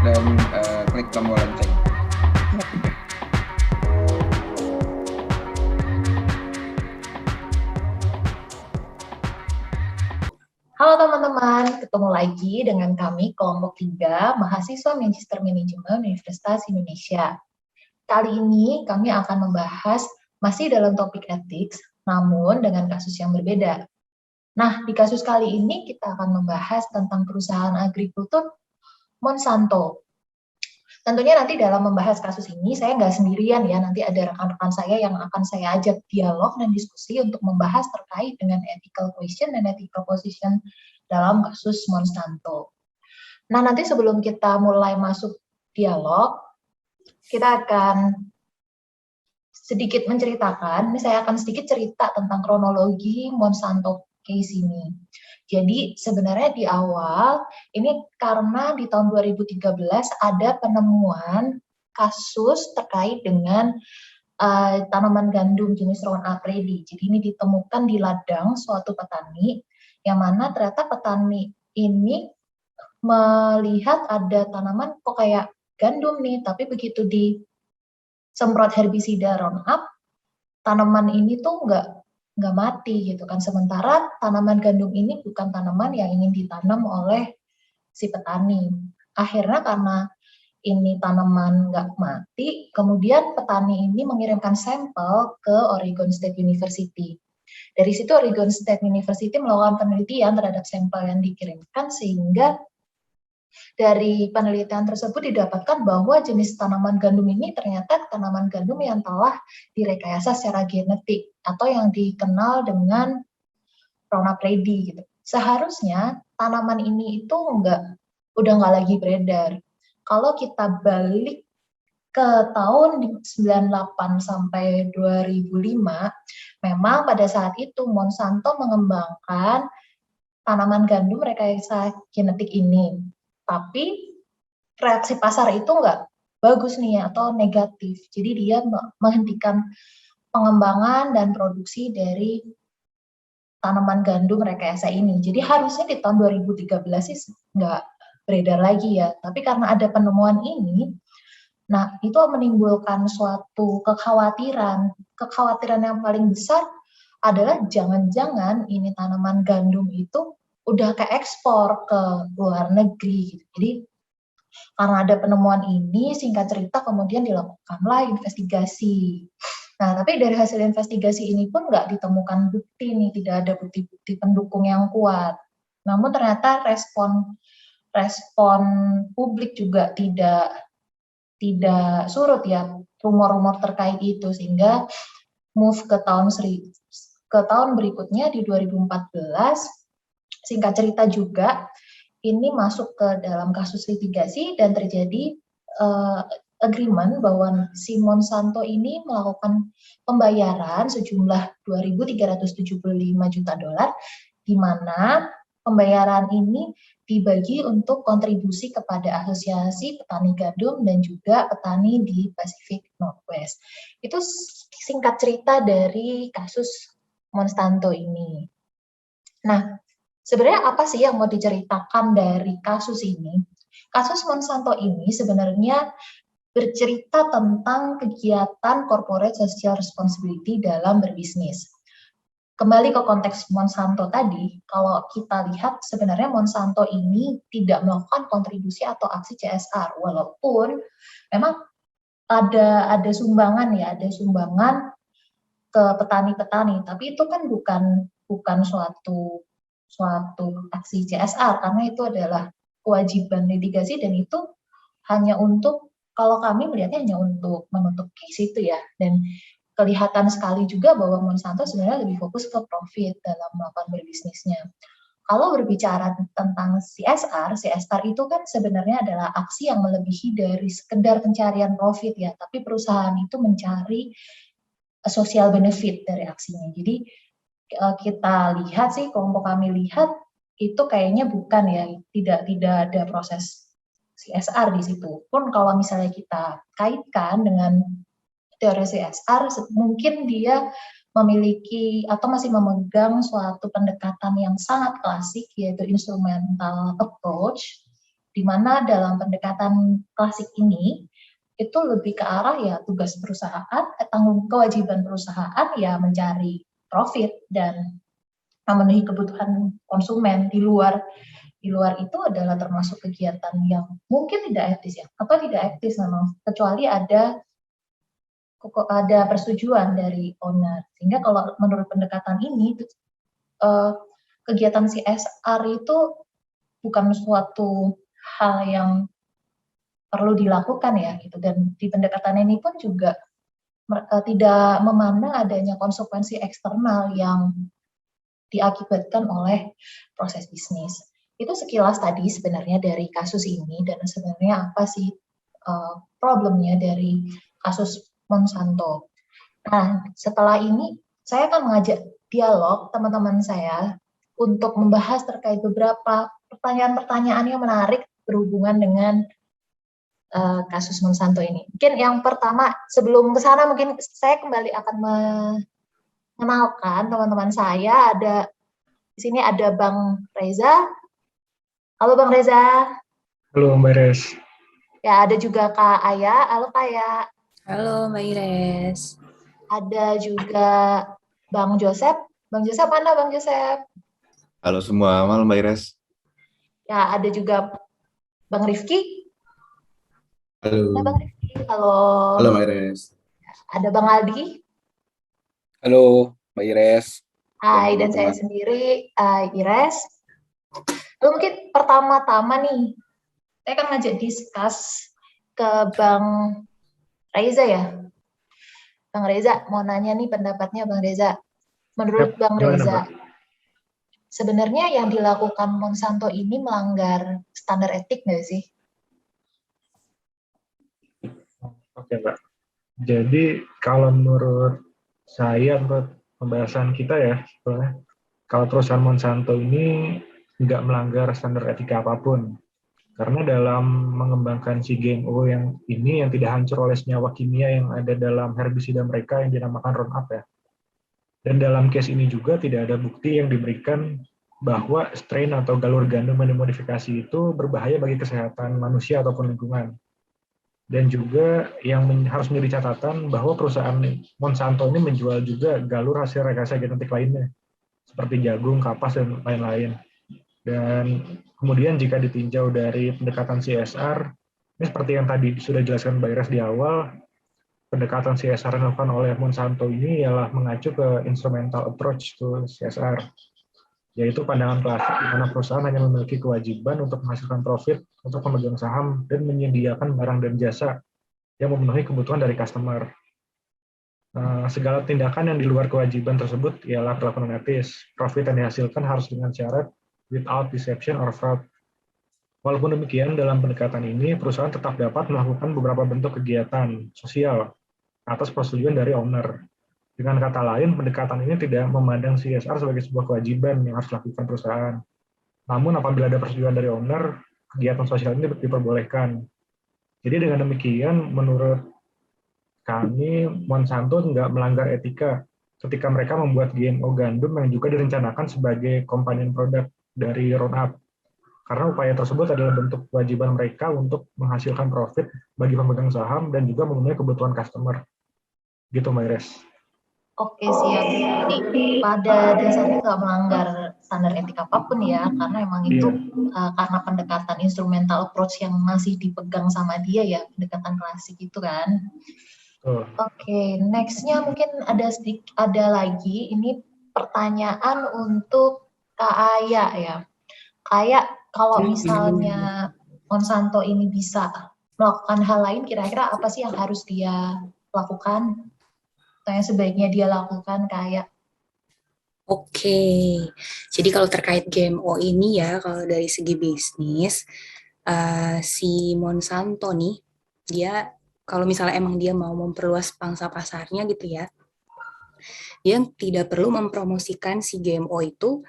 dan klik tombol lonceng. Halo teman-teman, ketemu lagi dengan kami kelompok 3 mahasiswa Magister Manajemen Universitas Indonesia. Kali ini kami akan membahas masih dalam topik etik, namun dengan kasus yang berbeda. Nah, di kasus kali ini kita akan membahas tentang perusahaan agrikultur Monsanto. Tentunya nanti dalam membahas kasus ini saya nggak sendirian ya, nanti ada rekan-rekan saya yang akan saya ajak dialog dan diskusi untuk membahas terkait dengan ethical question dan ethical position dalam kasus Monsanto. Nah, nanti sebelum kita mulai masuk dialog, kita akan sedikit menceritakan, ini saya akan sedikit cerita tentang kronologi Monsanto case ini. Jadi sebenarnya di awal, ini karena di tahun 2013 ada penemuan kasus terkait dengan tanaman gandum jenis Roundup Ready. Jadi ini ditemukan di ladang suatu petani, yang mana ternyata petani ini melihat ada tanaman kok kayak gandum nih, tapi begitu disemprot herbisida Roundup, tanaman ini tuh nggak mati gitu kan. Sementara tanaman gandum ini bukan tanaman yang ingin ditanam oleh si petani. Akhirnya karena ini tanaman nggak mati, kemudian petani ini mengirimkan sampel ke Oregon State University. Dari situ Oregon State University melakukan penelitian terhadap sampel yang dikirimkan, sehingga dari penelitian tersebut didapatkan bahwa jenis tanaman gandum ini ternyata tanaman gandum yang telah direkayasa secara genetik atau yang dikenal dengan Roundup Ready gitu. Seharusnya tanaman ini itu udah nggak lagi beredar. Kalau kita balik ke tahun 98 sampai 2005, memang pada saat itu Monsanto mengembangkan tanaman gandum rekayasa genetik ini. Tapi reaksi pasar itu nggak bagus nih atau negatif. Jadi dia menghentikan pengembangan dan produksi dari tanaman gandum rekayasa ini. Jadi harusnya di tahun 2013 sih nggak beredar lagi ya. Tapi karena ada penemuan ini, nah itu menimbulkan suatu kekhawatiran. Kekhawatiran yang paling besar adalah jangan-jangan ini tanaman gandum itu udah ke ekspor ke luar negeri gitu. Jadi karena ada penemuan ini, singkat cerita kemudian dilakukanlah investigasi. Nah, tapi dari hasil investigasi ini pun nggak ditemukan bukti nih, tidak ada bukti-bukti pendukung yang kuat. Namun ternyata respon publik juga tidak surut ya rumor-rumor terkait itu, sehingga move ke tahun berikutnya di 2014, singkat cerita juga ini masuk ke dalam kasus litigasi dan terjadi agreement bahwa si Monsanto ini melakukan pembayaran sejumlah 2.375 juta dolar, di mana pembayaran ini dibagi untuk kontribusi kepada asosiasi petani gandum dan juga petani di Pacific Northwest. Itu singkat cerita dari kasus Monsanto ini. Nah, sebenarnya apa sih yang mau diceritakan dari kasus ini? Kasus Monsanto ini sebenarnya bercerita tentang kegiatan corporate social responsibility dalam berbisnis. Kembali ke konteks Monsanto tadi, kalau kita lihat sebenarnya Monsanto ini tidak melakukan kontribusi atau aksi CSR, walaupun memang ada sumbangan ya, ada sumbangan ke petani-petani, tapi itu kan bukan suatu aksi CSR, karena itu adalah kewajiban litigasi dan itu hanya untuk, kalau kami melihatnya hanya untuk menutup case itu ya. Dan kelihatan sekali juga bahwa Monsanto sebenarnya lebih fokus ke profit dalam melakukan berbisnisnya. Kalau berbicara tentang CSR itu kan sebenarnya adalah aksi yang melebihi dari sekedar pencarian profit ya, tapi perusahaan itu mencari social benefit dari aksinya. Jadi kita lihat sih, kelompok kami lihat itu kayaknya bukan ya, tidak ada proses CSR di situ. Pun kalau misalnya kita kaitkan dengan teori CSR, mungkin dia memiliki atau masih memegang suatu pendekatan yang sangat klasik, yaitu instrumental approach, di mana dalam pendekatan klasik ini itu lebih ke arah ya tugas perusahaan, kewajiban perusahaan ya mencari profit dan memenuhi kebutuhan konsumen. Di luar itu adalah termasuk kegiatan yang mungkin tidak etis ya, atau tidak etis memang, kecuali ada persetujuan dari owner. Sehingga kalau menurut pendekatan ini, kegiatan CSR itu bukan suatu hal yang perlu dilakukan ya gitu. Dan di pendekatan ini pun juga tidak memandang adanya konsekuensi eksternal yang diakibatkan oleh proses bisnis. Itu sekilas tadi sebenarnya dari kasus ini, dan sebenarnya apa sih problemnya dari kasus Monsanto. Nah, setelah ini saya akan mengajak dialog teman-teman saya untuk membahas terkait beberapa pertanyaan-pertanyaan yang menarik berhubungan dengan kasus Monsanto ini. Mungkin yang pertama, sebelum ke sana mungkin saya kembali akan mengenalkan teman-teman saya. Di sini ada Bang Reza. Halo Bang Reza. Halo Mbak Ires. Ya, ada juga Kak Aya. Halo Kak Aya. Halo Mbak Ires. Ada juga Bang Joseph. Bang Joseph mana Bang Joseph? Halo semua, malam Mbak Ires. Ya, ada juga Bang Rifki. Halo. Halo Bang Rifki. Halo. Halo Mbak Ires. Ada Bang Aldi. Halo Mbak Ires. Hai, dan saya sendiri Ires. Lalu mungkin pertama-tama nih, saya akan ngajak diskus ke Bang Reza ya. Bang Reza, mau nanya nih pendapatnya Bang Reza. Menurut Bang Reza, sebenarnya yang dilakukan Monsanto ini melanggar standar etik nggak sih? Oke Mbak. Jadi kalau menurut saya, menurut pembahasan kita ya, sebenarnya kalau perusahaan Monsanto ini nggak melanggar standar etika apapun. Karena dalam mengembangkan si GMO yang ini yang tidak hancur oleh senyawa kimia yang ada dalam herbisida mereka yang dinamakan Roundup ya. Dan dalam case ini juga tidak ada bukti yang diberikan bahwa strain atau galur gandum yang dimodifikasi itu berbahaya bagi kesehatan manusia ataupun lingkungan. Dan juga yang harus menjadi catatan bahwa perusahaan Monsanto ini menjual juga galur hasil rekayasa genetik lainnya, seperti jagung, kapas, dan lain-lain. Dan kemudian jika ditinjau dari pendekatan CSR, ini seperti yang tadi sudah dijelaskan Mbak Ires di awal, pendekatan CSR yang dilakukan oleh Monsanto ini ialah mengacu ke instrumental approach to CSR, yaitu pandangan klasik di mana perusahaan hanya memiliki kewajiban untuk menghasilkan profit untuk pemegang saham dan menyediakan barang dan jasa yang memenuhi kebutuhan dari customer. Segala tindakan yang di luar kewajiban tersebut ialah perilaku non etis. Profit yang dihasilkan harus dengan syarat without deception or fraud. Walaupun demikian, dalam pendekatan ini, perusahaan tetap dapat melakukan beberapa bentuk kegiatan sosial atas persetujuan dari owner. Dengan kata lain, pendekatan ini tidak memandang CSR sebagai sebuah kewajiban yang harus dilakukan perusahaan. Namun apabila ada persetujuan dari owner, kegiatan sosial ini diperbolehkan. Jadi dengan demikian, menurut kami, Monsanto nggak melanggar etika ketika mereka membuat GMO gandum yang juga direncanakan sebagai companion product dari Roundup. Karena upaya tersebut adalah bentuk kewajiban mereka untuk menghasilkan profit bagi pemegang saham dan juga memenuhi kebutuhan customer. Gitu, Mbak Ires. Oke, siap. Jadi pada dasarnya nggak melanggar standar etik apapun ya, karena emang itu karena pendekatan instrumental approach yang masih dipegang sama dia ya, pendekatan klasik itu kan. Oke, next-nya mungkin ada lagi, ini pertanyaan untuk Kak Aya ya. Kak Aya, kalau misalnya Monsanto ini bisa melakukan hal lain, kira-kira apa sih yang harus dia lakukan? Yang sebaiknya dia lakukan kayak? Oke, jadi kalau terkait GMO ini ya, kalau dari segi bisnis, si Monsanto nih, dia kalau misalnya emang dia mau memperluas pangsa pasarnya gitu ya, dia tidak perlu mempromosikan si GMO itu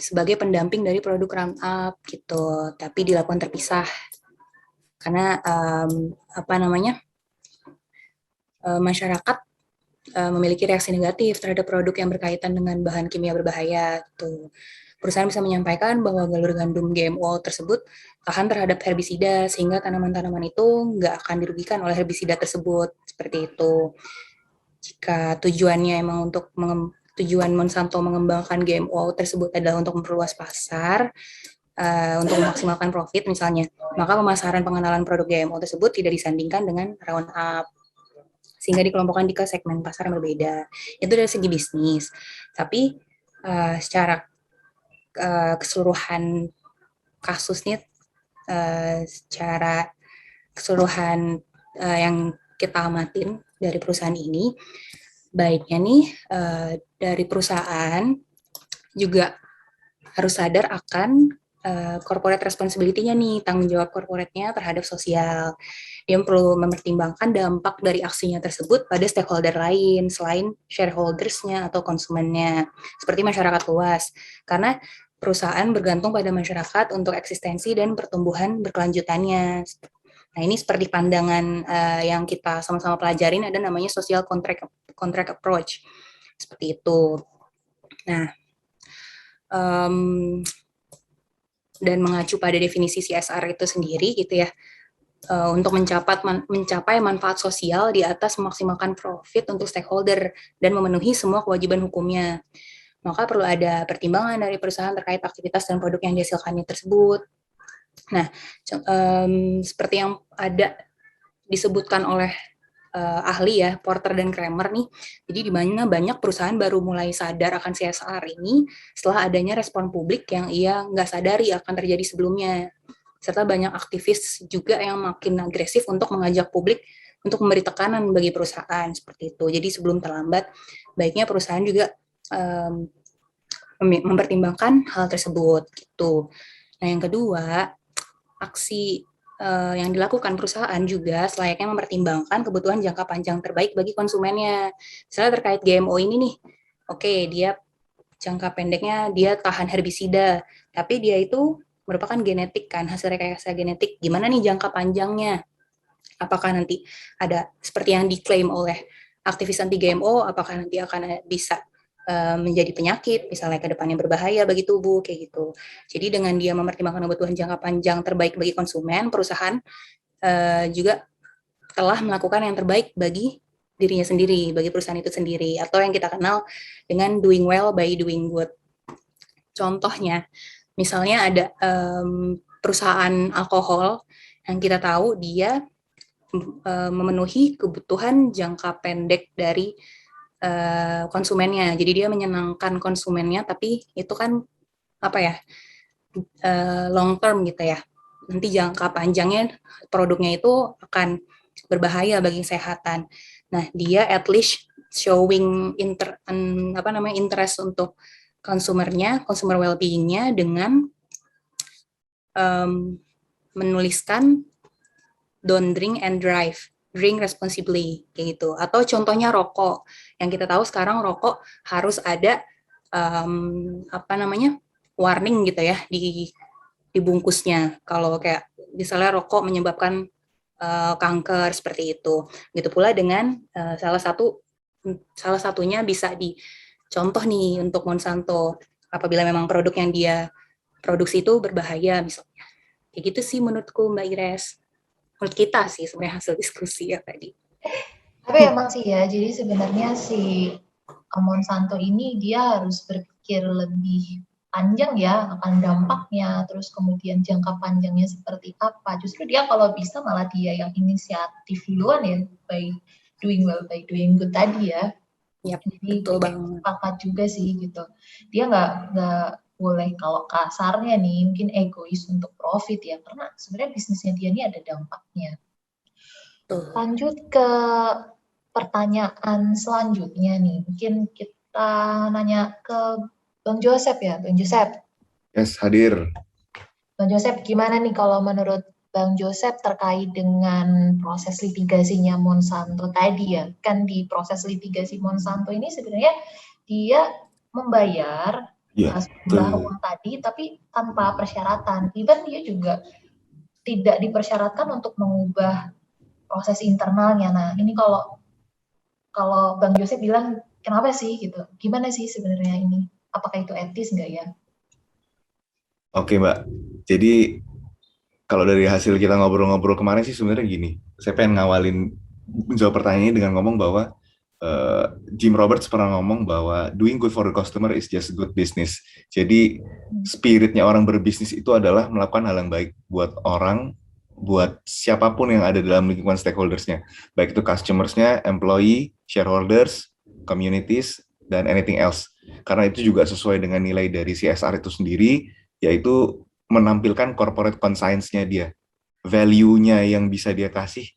sebagai pendamping dari produk Roundup gitu, tapi dilakukan terpisah. Karena masyarakat memiliki reaksi negatif terhadap produk yang berkaitan dengan bahan kimia berbahaya gitu. perusahaan bisa menyampaikan bahwa galur gandum GMO tersebut tahan terhadap herbisida sehingga tanaman-tanaman itu nggak akan dirugikan oleh herbisida tersebut, seperti itu. Jika tujuannya emang tujuan Monsanto mengembangkan GMO tersebut adalah untuk memperluas pasar, untuk memaksimalkan profit misalnya, maka pemasaran pengenalan produk GMO tersebut tidak disandingkan dengan Roundup, sehingga dikelompokkan di ke segmen pasar yang berbeda. Itu dari segi bisnis. Tapi secara keseluruhan kasusnya, secara keseluruhan yang kita amatin dari perusahaan ini, baiknya nih dari perusahaan juga harus sadar akan corporate responsibility-nya nih, tanggung jawab corporate-nya terhadap sosial. Dia perlu mempertimbangkan dampak dari aksinya tersebut pada stakeholder lain selain shareholders-nya atau konsumennya, seperti masyarakat luas. Karena perusahaan bergantung pada masyarakat untuk eksistensi dan pertumbuhan berkelanjutannya. Nah, ini seperti pandangan yang kita sama-sama pelajarin, ada namanya social contract approach. Seperti itu. Nah, dan mengacu pada definisi CSR itu sendiri gitu ya, untuk mencapai manfaat sosial di atas memaksimalkan profit untuk stakeholder dan memenuhi semua kewajiban hukumnya. Maka perlu ada pertimbangan dari perusahaan terkait aktivitas dan produk yang dihasilkannya tersebut. Nah, seperti yang ada disebutkan oleh ahli ya, Porter dan Kramer nih, jadi di mana banyak perusahaan baru mulai sadar akan CSR ini setelah adanya respon publik yang ia nggak sadari akan terjadi sebelumnya, serta banyak aktivis juga yang makin agresif untuk mengajak publik untuk memberi tekanan bagi perusahaan, seperti itu. Jadi sebelum terlambat, baiknya perusahaan juga mempertimbangkan hal tersebut, gitu. Nah, yang kedua, aksi yang dilakukan perusahaan juga selayaknya mempertimbangkan kebutuhan jangka panjang terbaik bagi konsumennya. Misalnya terkait GMO ini nih, oke, dia jangka pendeknya dia tahan herbisida, tapi dia itu merupakan genetik kan, hasil rekayasa genetik. Gimana nih jangka panjangnya? Apakah nanti ada seperti yang diklaim oleh aktivis anti GMO, apakah nanti akan bisa menjadi penyakit, misalnya ke depannya berbahaya bagi tubuh, kayak gitu. Jadi dengan dia mempertimbangkan kebutuhan jangka panjang terbaik bagi konsumen, perusahaan juga telah melakukan yang terbaik bagi dirinya sendiri, bagi perusahaan itu sendiri, atau yang kita kenal dengan doing well by doing good. Contohnya, misalnya ada perusahaan alkohol yang kita tahu dia memenuhi kebutuhan jangka pendek dari konsumennya. Jadi dia menyenangkan konsumennya, tapi itu kan apa ya, long term gitu ya. Nanti jangka panjangnya produknya itu akan berbahaya bagi kesehatan. Nah, dia at least showing interest untuk konsumernya, consumer well-being-nya dengan menuliskan don't drink and drive, drink responsibly, kayak gitu. Atau contohnya rokok, yang kita tahu sekarang rokok harus ada warning gitu ya di bungkusnya. Kalau kayak misalnya rokok menyebabkan kanker, seperti itu. Gitu pula dengan salah satunya bisa dicontoh nih untuk Monsanto, apabila memang produk yang dia produksi itu berbahaya misalnya. Kayak gitu sih menurutku, Mbak Ires. Menurut kita sih sebenarnya hasil diskusi ya tadi. Tapi emang sih ya, jadi sebenarnya si Monsanto ini dia harus berpikir lebih panjang ya akan dampaknya, terus kemudian jangka panjangnya seperti apa. Justru dia kalau bisa malah dia yang inisiatif duluan ya, by doing well, by doing good tadi ya. Yap, jadi betul banget. Sepakat juga sih gitu. Dia nggak boleh, kalau kasarnya nih mungkin egois untuk profit ya, karena sebenarnya bisnisnya dia ini ada dampaknya. Lanjut ke pertanyaan selanjutnya nih, mungkin kita nanya ke Bang Joseph ya, Bang Joseph. Yes, hadir. Bang Joseph, gimana nih kalau menurut Bang Joseph terkait dengan proses litigasinya Monsanto tadi ya? Kan di proses litigasi Monsanto ini sebenarnya dia membayar sejumlah uang tadi, tapi tanpa persyaratan. Even dia juga tidak dipersyaratkan untuk mengubah proses internalnya. Nah, ini kalau Bang Joseph bilang kenapa sih gitu? Gimana sih sebenarnya ini? Apakah itu etis nggak ya? Oke, Mbak. Jadi kalau dari hasil kita ngobrol-ngobrol kemarin sih sebenarnya gini, saya pengen ngawalin menjawab pertanyaan ini dengan ngomong bahwa Jim Roberts pernah ngomong bahwa doing good for the customer is just good business. Jadi spiritnya orang berbisnis itu adalah melakukan hal yang baik buat orang, buat siapapun yang ada dalam lingkungan stakeholders-nya, baik itu customers-nya, employee, shareholders, communities, dan anything else. Karena itu juga sesuai dengan nilai dari CSR itu sendiri, yaitu menampilkan corporate conscience-nya dia, value-nya yang bisa dia kasih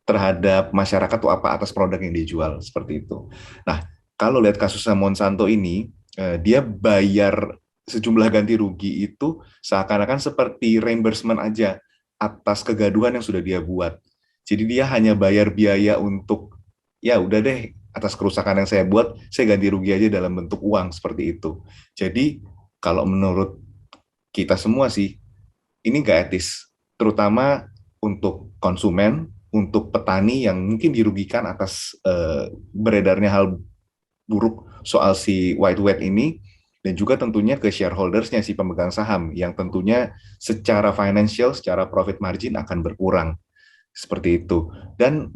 terhadap masyarakat tuh apa atas produk yang dijual, seperti itu. Nah, kalau lihat kasusnya Monsanto ini, dia bayar sejumlah ganti rugi itu seakan-akan seperti reimbursement aja atas kegaduhan yang sudah dia buat. Jadi dia hanya bayar biaya untuk, ya udah deh, atas kerusakan yang saya buat, saya ganti rugi aja dalam bentuk uang, seperti itu. Jadi kalau menurut kita semua sih, ini nggak etis, terutama untuk konsumen, untuk petani yang mungkin dirugikan atas beredarnya hal buruk soal si white weight ini, dan juga tentunya ke shareholders-nya, si pemegang saham, yang tentunya secara financial, secara profit margin akan berkurang. Seperti itu. Dan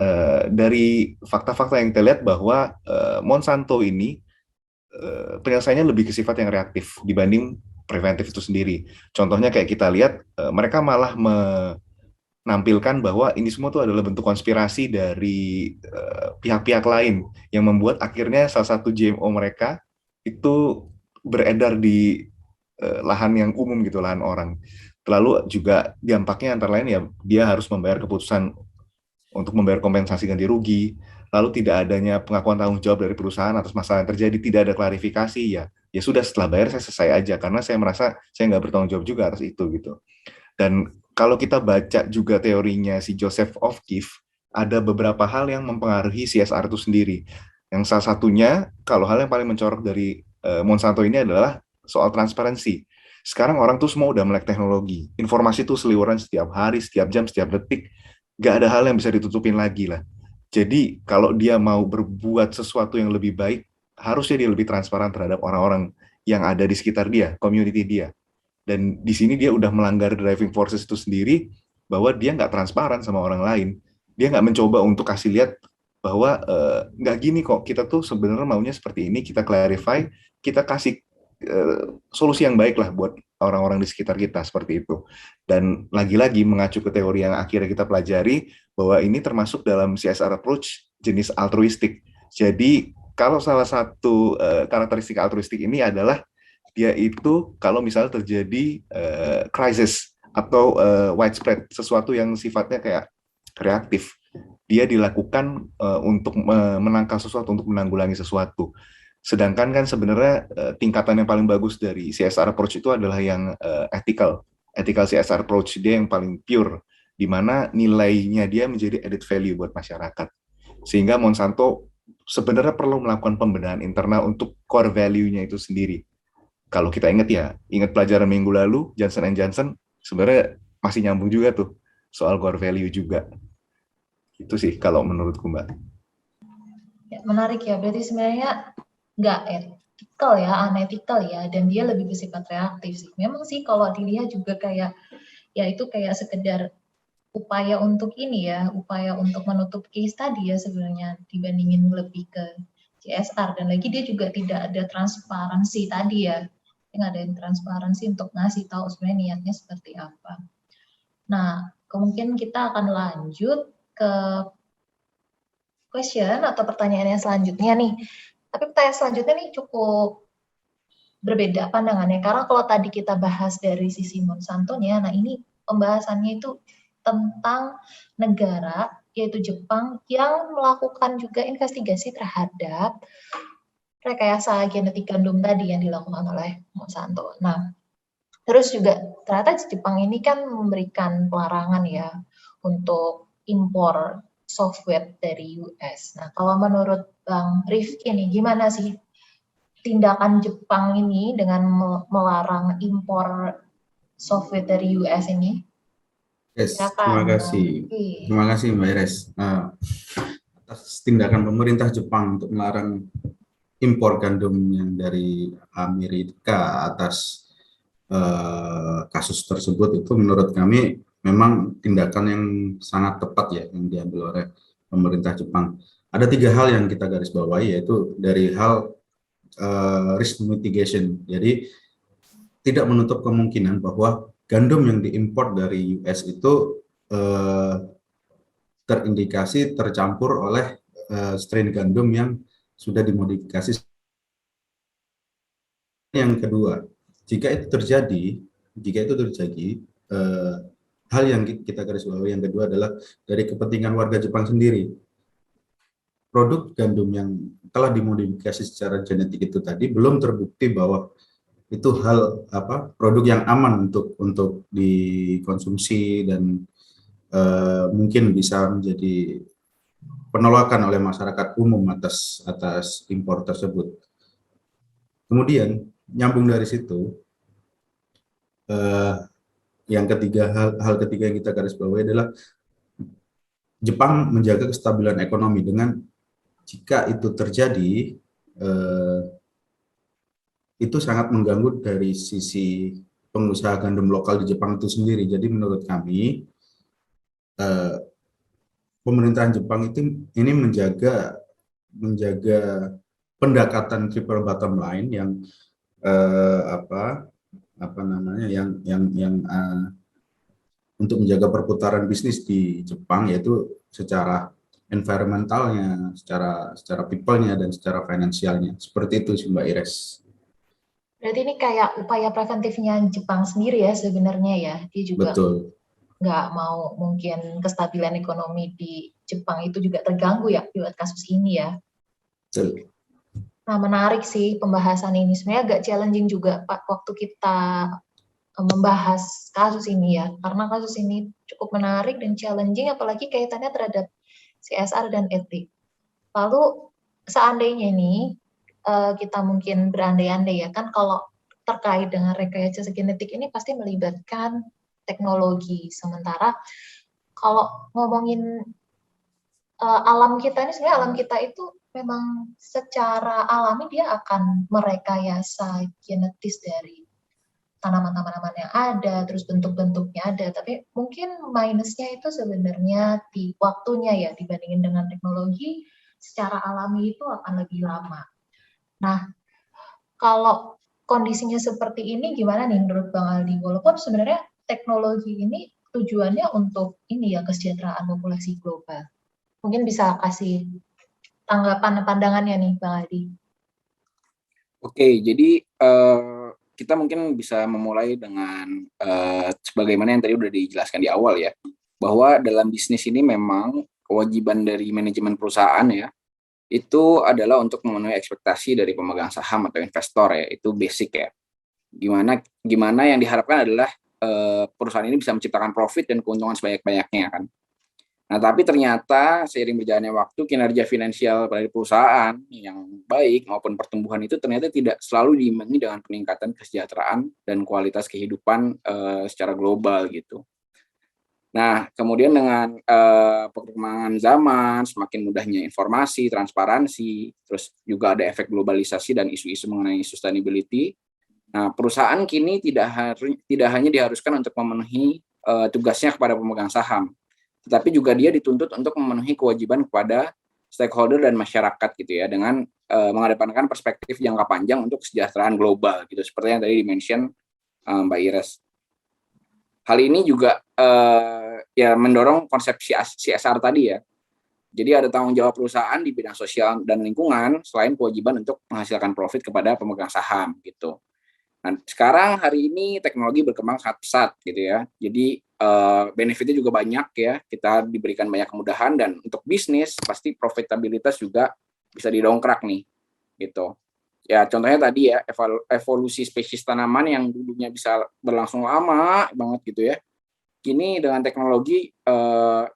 dari fakta-fakta yang kita lihat bahwa Monsanto ini penyelesaiannya lebih ke sifat yang reaktif dibanding preventif itu sendiri. Contohnya kayak kita lihat, mereka malah menampilkan bahwa ini semua tuh adalah bentuk konspirasi dari pihak-pihak lain yang membuat akhirnya salah satu GMO mereka itu beredar di lahan yang umum gitu, lahan orang. Lalu juga dampaknya antara lain ya dia harus membayar keputusan untuk membayar kompensasi ganti rugi, lalu tidak adanya pengakuan tanggung jawab dari perusahaan atas masalah yang terjadi, tidak ada klarifikasi, ya sudah, setelah bayar saya selesai aja, karena saya merasa saya nggak bertanggung jawab juga atas itu gitu. Dan kalau kita baca juga teorinya si Joseph Ofkiff, ada beberapa hal yang mempengaruhi CSR itu sendiri. Yang salah satunya, kalau hal yang paling mencorok dari Monsanto ini adalah soal transparansi. Sekarang orang tuh semua udah melek teknologi. Informasi tuh seliweran setiap hari, setiap jam, setiap detik. Gak ada hal yang bisa ditutupin lagi lah. Jadi kalau dia mau berbuat sesuatu yang lebih baik, harusnya dia lebih transparan terhadap orang-orang yang ada di sekitar dia, community dia. Dan di sini dia udah melanggar driving forces itu sendiri, bahwa dia nggak transparan sama orang lain. Dia nggak mencoba untuk kasih lihat bahwa nggak gini kok, kita tuh sebenarnya maunya seperti ini, kita clarify, kita kasih solusi yang baik lah buat orang-orang di sekitar kita, seperti itu. Dan lagi-lagi mengacu ke teori yang akhirnya kita pelajari, bahwa ini termasuk dalam CSR approach jenis altruistik. Jadi kalau salah satu karakteristik altruistik ini adalah dia itu kalau misalnya terjadi crisis atau widespread, sesuatu yang sifatnya kayak reaktif, dia dilakukan untuk menangkal sesuatu, untuk menanggulangi sesuatu. Sedangkan kan sebenarnya tingkatan yang paling bagus dari CSR approach itu adalah yang ethical CSR approach, dia yang paling pure, di mana nilainya dia menjadi added value buat masyarakat. Sehingga Monsanto sebenarnya perlu melakukan pembenahan internal untuk core value-nya itu sendiri. Kalau kita ingat pelajaran minggu lalu, Johnson & Johnson, sebenarnya masih nyambung juga tuh, soal core value juga. Itu sih kalau menurutku, Mbak. Ya, menarik ya, berarti sebenarnya nggak etikal ya, unetikal ya, dan dia lebih bersifat reaktif sih. Memang sih kalau dilihat juga kayak, ya itu kayak sekedar upaya untuk ini ya, upaya untuk menutup case tadi ya sebenarnya, dibandingin lebih ke CSR. Dan lagi dia juga tidak ada transparansi tadi ya, nggak ada transparansi untuk ngasih tahu sebenarnya niatnya seperti apa. Nah, kemungkinan kita akan lanjut ke question atau pertanyaan yang selanjutnya nih. Tapi pertanyaan selanjutnya nih cukup berbeda pandangannya, karena kalau tadi kita bahas dari sisi Monsanto-nya, nah ini pembahasannya itu tentang negara, yaitu Jepang, yang melakukan juga investigasi terhadap rekayasa genetik gandum tadi yang dilakukan oleh Monsanto. Nah, terus juga ternyata Jepang ini kan memberikan pelarangan ya untuk impor software dari US. Nah, kalau menurut Bang Rifki nih, gimana sih tindakan Jepang ini dengan melarang impor software dari US ini? Yes, Silakan, terima kasih. Rifki. Terima kasih Mbak Ires. Atas tindakan pemerintah Jepang untuk melarang impor gandum yang dari Amerika atas kasus tersebut itu menurut kami memang tindakan yang sangat tepat ya yang diambil oleh pemerintah Jepang. Ada 3 hal yang kita garis bawahi, yaitu dari hal risk mitigation. Jadi tidak menutup kemungkinan bahwa gandum yang diimpor dari US itu terindikasi tercampur oleh strain gandum yang sudah dimodifikasi. Yang kedua, jika itu terjadi, hal yang kita garis bawahi yang kedua adalah dari kepentingan warga Jepang sendiri. Produk gandum yang telah dimodifikasi secara genetik itu tadi belum terbukti bahwa itu produk yang aman untuk dikonsumsi dan mungkin bisa menjadi penolakan oleh masyarakat umum atas impor tersebut. Kemudian nyambung dari situ, yang ketiga hal ketiga yang kita garis bawahi adalah Jepang menjaga kestabilan ekonomi dengan jika itu terjadi itu sangat mengganggu dari sisi pengusaha gandum lokal di Jepang itu sendiri. Jadi menurut kami pemerintahan Jepang itu ini menjaga pendekatan triple bottom line yang untuk menjaga perputaran bisnis di Jepang, yaitu secara environmentalnya, secara people-nya dan secara finansialnya. Seperti itu sih Mbak Ires. Berarti ini kayak upaya preventifnya Jepang sendiri ya sebenarnya ya. Dia juga Betul. nggak mau mungkin kestabilan ekonomi di Jepang itu juga terganggu ya lewat kasus ini ya. Betul. Nah, menarik sih pembahasan ini. Sebenarnya agak challenging juga Pak waktu kita membahas kasus ini ya. Karena kasus ini cukup menarik dan challenging apalagi kaitannya terhadap CSR dan etik. Lalu seandainya ini kita mungkin berandai-andai ya kan kalau terkait dengan rekayasa genetik ini pasti melibatkan teknologi. Sementara kalau ngomongin alam kita ini sebenarnya alam kita itu memang secara alami dia akan merekayasa genetis dari tanaman-tanaman yang ada, terus bentuk-bentuknya ada, tapi mungkin minusnya itu sebenarnya di waktunya ya dibandingin dengan teknologi secara alami itu akan lebih lama. Nah, kalau kondisinya seperti ini gimana nih menurut Bang Aldi? Walaupun sebenarnya teknologi ini tujuannya untuk ini ya kesejahteraan populasi global. Mungkin bisa kasih tanggapan pandangannya nih Bang Aldi. Oke, jadi kita mungkin bisa memulai dengan sebagaimana yang tadi udah dijelaskan di awal ya, bahwa dalam bisnis ini memang kewajiban dari manajemen perusahaan ya, itu adalah untuk memenuhi ekspektasi dari pemegang saham atau investor ya, itu basic ya. Gimana yang diharapkan adalah perusahaan ini bisa menciptakan profit dan keuntungan sebanyak-banyaknya kan. Nah, tapi ternyata seiring berjalannya waktu, kinerja finansial dari perusahaan yang baik maupun pertumbuhan itu ternyata tidak selalu diimbangi dengan peningkatan kesejahteraan dan kualitas kehidupan secara global gitu. Nah, kemudian dengan perkembangan zaman, semakin mudahnya informasi, transparansi, terus juga ada efek globalisasi dan isu-isu mengenai sustainability. Nah, perusahaan kini tidak hanya diharuskan untuk memenuhi tugasnya kepada pemegang saham, tetapi juga dia dituntut untuk memenuhi kewajiban kepada stakeholder dan masyarakat gitu ya, dengan mengedepankan perspektif jangka panjang untuk kesejahteraan global gitu, seperti yang tadi di-mention Mbak Ires. Hal ini juga ya mendorong konsep CSR tadi ya. Jadi ada tanggung jawab perusahaan di bidang sosial dan lingkungan selain kewajiban untuk menghasilkan profit kepada pemegang saham gitu. Nah, sekarang hari ini teknologi berkembang sangat pesat gitu ya. Jadi benefitnya juga banyak ya. Kita diberikan banyak kemudahan dan untuk bisnis pasti profitabilitas juga bisa didongkrak nih gitu. Ya contohnya tadi ya evolusi spesies tanaman yang dulunya bisa berlangsung lama banget gitu ya. Kini dengan teknologi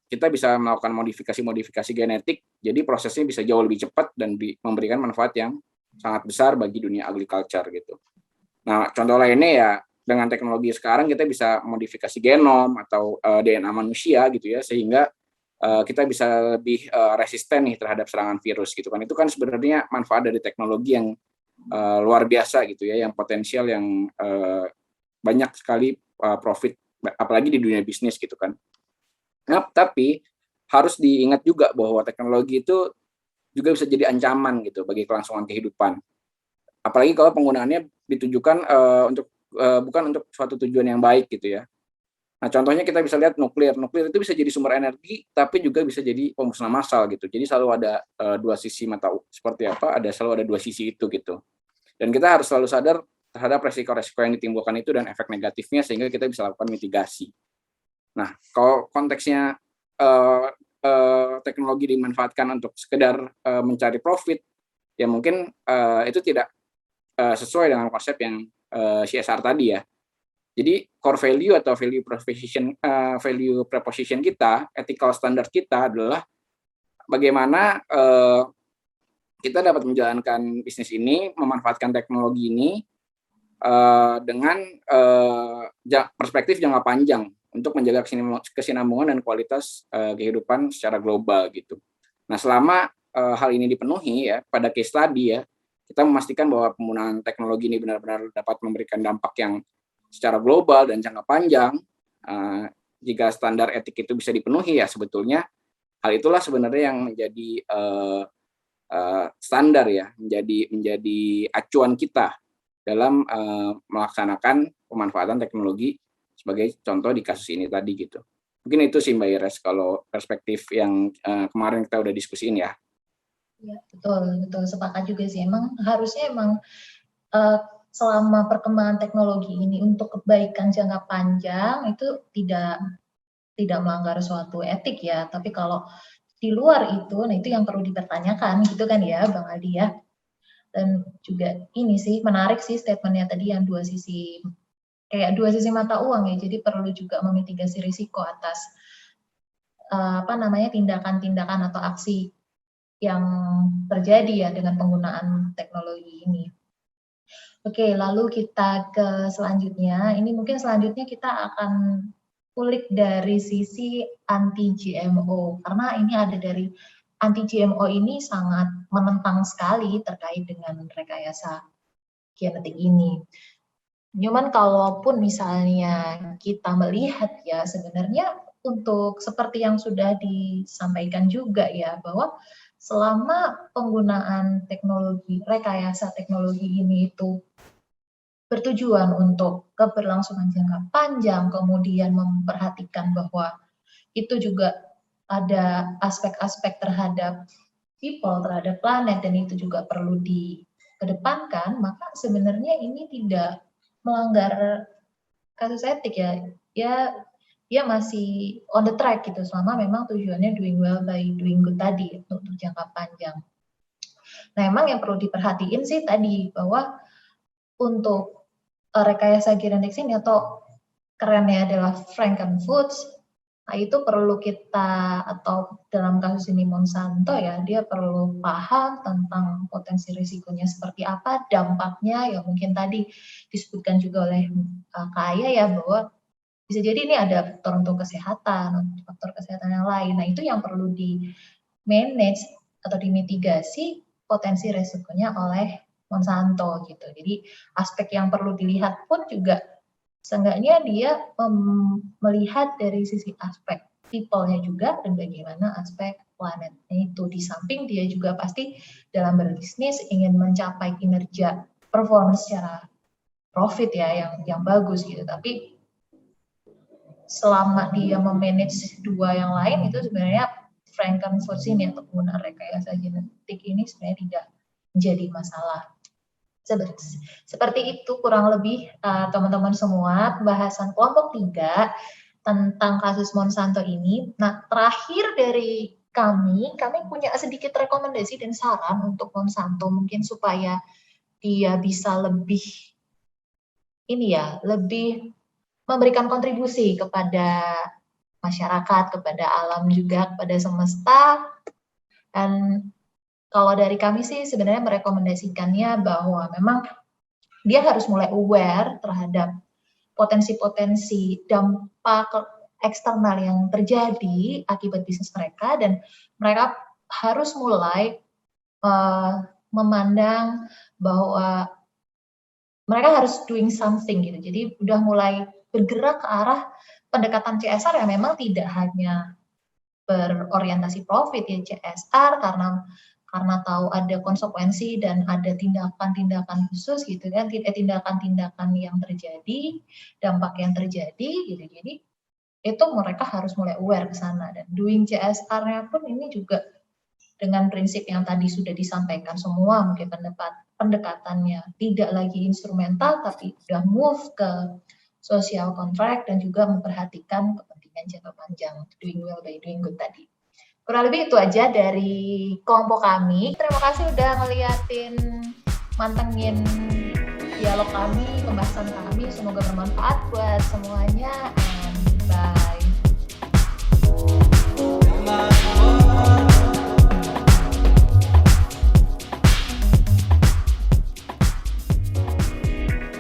kita bisa melakukan modifikasi genetik. Jadi prosesnya bisa jauh lebih cepat dan memberikan manfaat yang sangat besar bagi dunia agriculture gitu. Nah, contoh lainnya ya dengan teknologi sekarang kita bisa modifikasi genom atau DNA manusia gitu ya, sehingga kita bisa lebih resisten nih terhadap serangan virus gitu kan. Itu kan sebenarnya manfaat dari teknologi yang luar biasa gitu ya, yang potensial yang banyak sekali profit, apalagi di dunia bisnis gitu kan. Nah, tapi harus diingat juga bahwa teknologi itu juga bisa jadi ancaman gitu bagi kelangsungan kehidupan. Apalagi kalau penggunaannya ditujukan bukan untuk suatu tujuan yang baik gitu ya. Nah, contohnya kita bisa lihat nuklir. Nuklir itu bisa jadi sumber energi, tapi juga bisa jadi pemusnahan massal gitu. Jadi selalu ada dua sisi mata seperti apa, selalu ada dua sisi itu gitu. Dan kita harus selalu sadar terhadap resiko-resiko yang ditimbulkan itu dan efek negatifnya sehingga kita bisa lakukan mitigasi. Nah, kalau konteksnya teknologi dimanfaatkan untuk sekedar mencari profit, ya mungkin itu tidak sesuai dengan konsep yang CSR tadi ya. Jadi core value atau value proposition kita, ethical standard kita adalah bagaimana kita dapat menjalankan bisnis ini, memanfaatkan teknologi ini dengan perspektif jangka panjang untuk menjaga kesinambungan dan kualitas kehidupan secara global gitu. Nah, selama hal ini dipenuhi ya pada case tadi ya, kita memastikan bahwa penggunaan teknologi ini benar-benar dapat memberikan dampak yang secara global dan jangka panjang. Jika standar etik itu bisa dipenuhi ya sebetulnya hal itulah sebenarnya yang menjadi standar ya, menjadi acuan kita dalam melaksanakan pemanfaatan teknologi sebagai contoh di kasus ini tadi gitu. Mungkin itu sih Mbak Ires kalau perspektif yang kemarin kita udah diskusiin ya. Ya, betul, sepakat juga sih. Harusnya selama perkembangan teknologi ini untuk kebaikan jangka panjang itu tidak melanggar suatu etik ya. Tapi kalau di luar itu, nah itu yang perlu dipertanyakan gitu kan ya, Bang Aldi ya. Dan juga ini sih menarik sih statementnya tadi yang dua sisi mata uang ya. Jadi perlu juga memitigasi risiko atas tindakan-tindakan atau aksi yang terjadi ya dengan penggunaan teknologi ini. Oke, lalu kita ke selanjutnya. Ini mungkin selanjutnya kita akan kulik dari sisi anti-GMO. Karena ini ada dari anti-GMO ini sangat menentang sekali terkait dengan rekayasa genetik ini. Cuman kalaupun misalnya kita melihat ya sebenarnya untuk seperti yang sudah disampaikan juga ya bahwa selama penggunaan rekayasa teknologi ini itu bertujuan untuk keberlangsungan jangka panjang, kemudian memperhatikan bahwa itu juga ada aspek-aspek terhadap people, terhadap planet, dan itu juga perlu dikedepankan, maka sebenarnya ini tidak melanggar kasus etik ya. Dia masih on the track gitu, selama memang tujuannya doing well by doing good tadi untuk jangka panjang. Nah, emang yang perlu diperhatiin sih tadi bahwa untuk rekayasa genetik ini atau kerennya adalah Frankenfoods, nah itu perlu kita, atau dalam kasus ini Monsanto ya, dia perlu paham tentang potensi risikonya seperti apa, dampaknya ya mungkin tadi disebutkan juga oleh Kak Aya ya bahwa bisa jadi ini ada faktor untuk kesehatan, faktor kesehatan yang lain. Nah itu yang perlu di manage atau dimitigasi potensi risikonya oleh Monsanto gitu. Jadi aspek yang perlu dilihat pun juga seenggaknya dia melihat dari sisi aspek people-nya juga dan bagaimana aspek planetnya itu. Di samping dia juga pasti dalam berbisnis ingin mencapai kinerja performance secara profit ya yang bagus gitu. Tapi selama dia memanage dua yang lain itu sebenarnya Frankenfoods ini atau penggunaan rekayasa genetik ini sebenarnya tidak menjadi masalah. Seperti itu kurang lebih teman-teman semua pembahasan kelompok 3 tentang kasus Monsanto ini. Nah, terakhir dari kami punya sedikit rekomendasi dan saran untuk Monsanto mungkin supaya dia bisa lebih memberikan kontribusi kepada masyarakat, kepada alam juga, kepada semesta. Dan kalau dari kami sih sebenarnya merekomendasikannya bahwa memang dia harus mulai aware terhadap potensi-potensi dampak eksternal yang terjadi akibat bisnis mereka, dan mereka harus mulai memandang bahwa mereka harus doing something gitu. Jadi udah mulai bergerak ke arah pendekatan CSR yang memang tidak hanya berorientasi profit ya CSR karena tahu ada konsekuensi dan ada tindakan-tindakan khusus gitu kan, tindakan-tindakan yang terjadi, dampak yang terjadi gitu. Jadi itu mereka harus mulai aware ke sana, dan doing CSR-nya pun ini juga dengan prinsip yang tadi sudah disampaikan semua, mungkin pendekatannya tidak lagi instrumental tapi sudah move ke social contract dan juga memperhatikan kepentingan jangka panjang, doing well by doing good tadi. Kurang lebih itu aja dari kelompok kami. Terima kasih udah ngeliatin, mantengin dialog kami, pembahasan kami. Semoga bermanfaat buat semuanya. And bye.